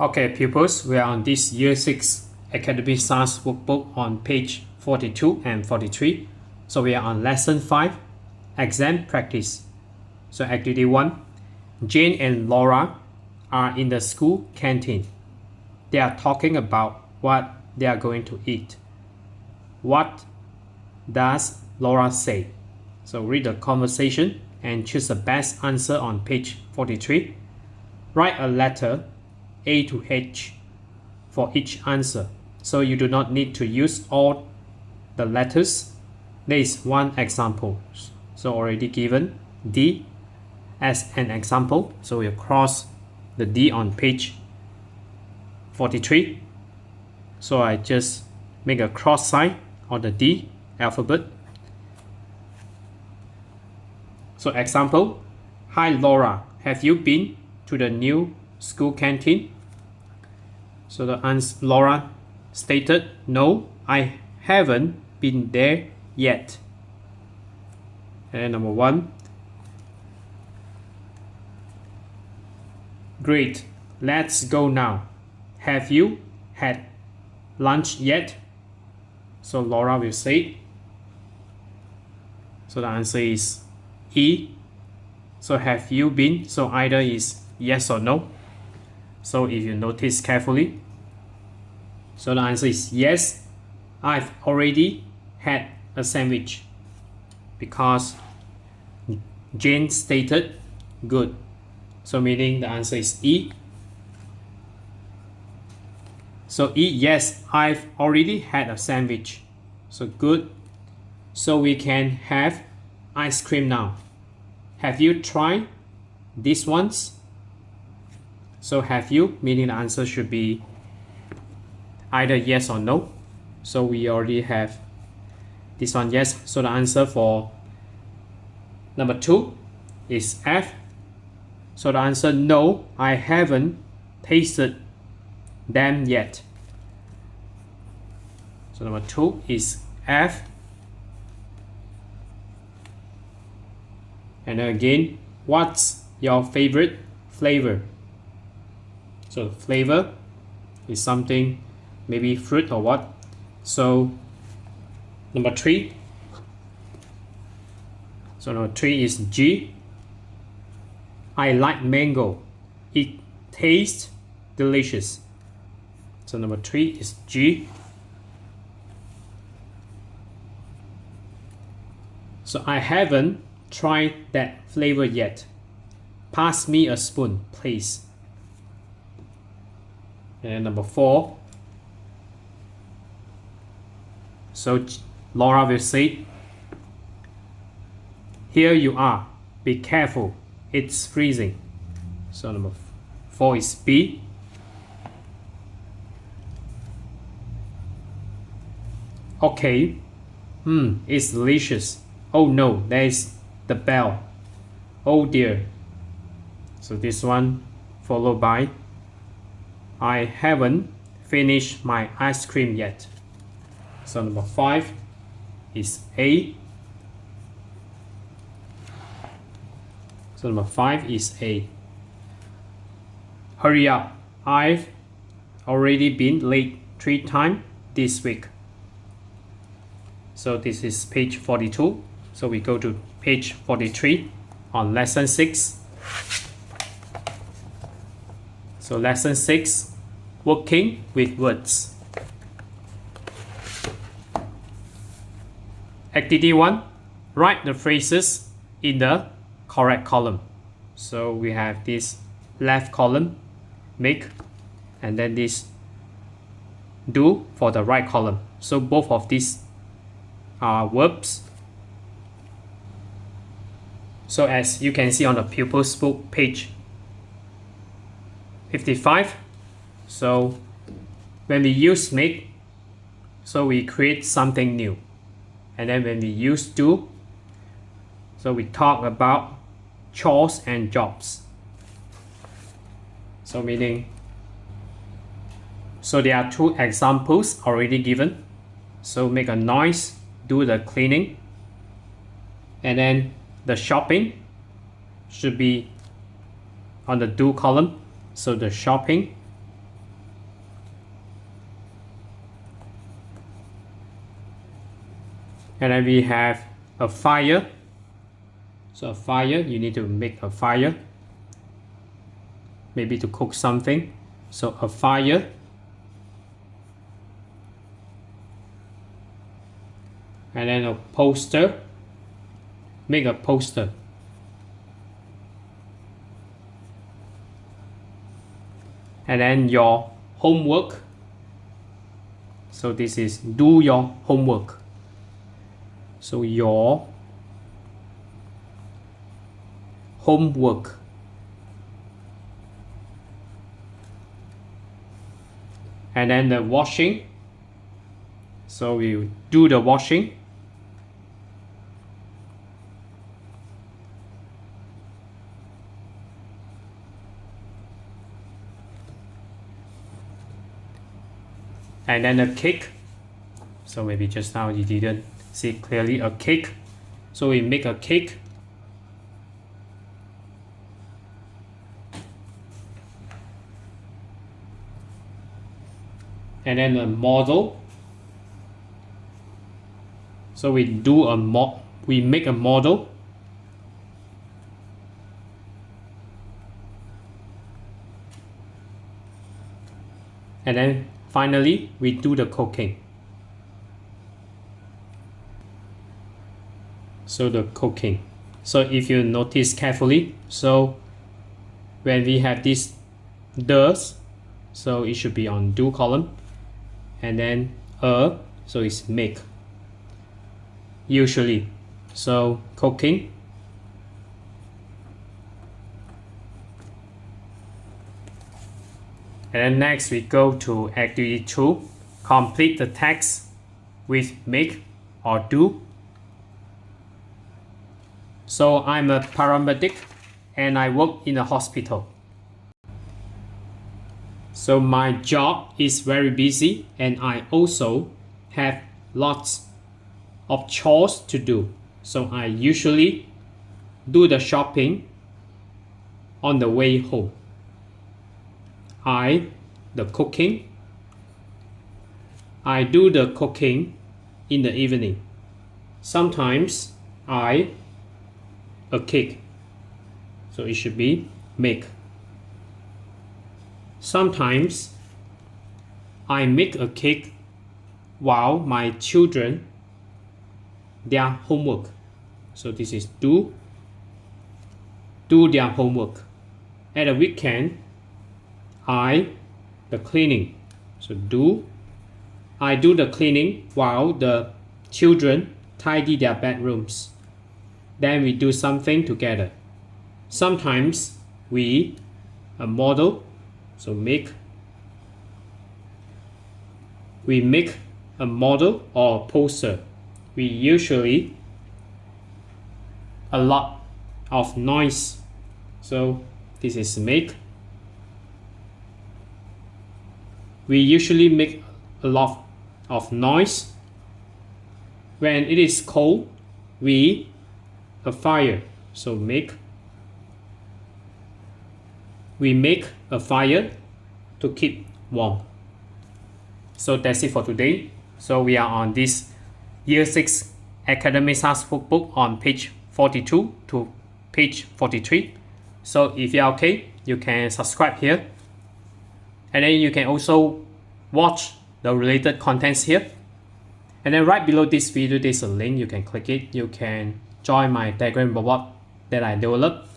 Okay, pupils, we are on this Year 6 Academy Stars Workbook on page 42 and 43. So we are on Lesson 5, Exam Practice. So Activity 1, Jane and Laura are in the school canteen. They are talking about what they are going to eat. What does Laura say? So read the conversation and choose the best answer on page 43. Write a letter A to H for each answer. So you do not need to use all the letters. There is one example. So already given D as an example. So we'll cross the D on page 43. So I just make a cross sign on the D alphabet. So example, hi Laura, have you been to the new school canteen? So the answer, Laura stated, no, I haven't been there yet. And number 1, great, let's go now. Have you had lunch yet? So Laura will say. So the answer is E. So have you been? So either is yes or no. So if you notice carefully, so the answer is yes, I've already had a sandwich, because Jane stated good. So meaning the answer is E. So E, yes, I've already had a sandwich. So good. So we can have ice cream now. Have you tried these ones? So have you, meaning the answer should be either yes or no. So we already have this one, yes. So the answer for number 2 is F. So the answer, no, I haven't tasted them yet. So number 2 is F. And then again, what's your favorite flavor? So flavor is something, maybe fruit or what. So number 3. So number 3 is G. I like mango. It tastes delicious. So number 3 is G. So I haven't tried that flavor yet. Pass me a spoon, please. And number 4. So Laura will say, here you are. Be careful. It's freezing. So number 4 is B. Okay. It's delicious. Oh no, there is the bell. Oh dear. So this one followed by, I haven't finished my ice cream yet. So number 5 is A. So number 5 is A. Hurry up. I've already been late 3 times this week. So this is page 42. So we go to page 43 on lesson 6. So lesson 6, working with words. Activity 1, write the phrases in the correct column. So we have this left column, make, and then this do for the right column. So both of these are verbs. So as you can see on the pupils book, page 55. So when we use make, so we create something new. And then when we use do, so we talk about chores and jobs. So meaning, so there are 2 examples already given. So make a noise, do the cleaning, and then the shopping should be on the do column. So the shopping And then we have a fire. So a fire, you need to make a fire, maybe to cook something. So a fire. And then a poster, make a poster. And then your homework. So this is do your homework. So your homework. And then the washing. So we do the washing. And then a cake. So maybe just now you didn't see clearly a cake. So we make a cake. And then a model. So we do we make a model. And then finally we do the cooking. So the cooking. So if you notice carefully, so when we have this does, so it should be on do column. And then so it's make. Usually. So cooking. And then next we go to activity 2. Complete the text with make or do. So I'm a paramedic and I work in a hospital. So my job is very busy and I also have lots of chores to do. So I usually do the shopping on the way home. The cooking. I do the cooking in the evening. Sometimes a cake. So it should be make. Sometimes I make a cake while my children their homework. So this is do their homework. At the weekend, the cleaning. So I do the cleaning while the children tidy their bedrooms. Then we do something together. Sometimes we model. So we make a model or poster. We usually a lot of noise. So this is make. We usually make a lot of noise. When it is cold, we a fire. So we make a fire to keep warm. So that's it for today. So we are on this Year 6 Academy Stars Workbook on page 42 to page 43. So if you are okay, you can subscribe here. And then you can also watch the related contents here. And then right below this video, there's a link. You can click it. You can join my Telegram robot that I developed.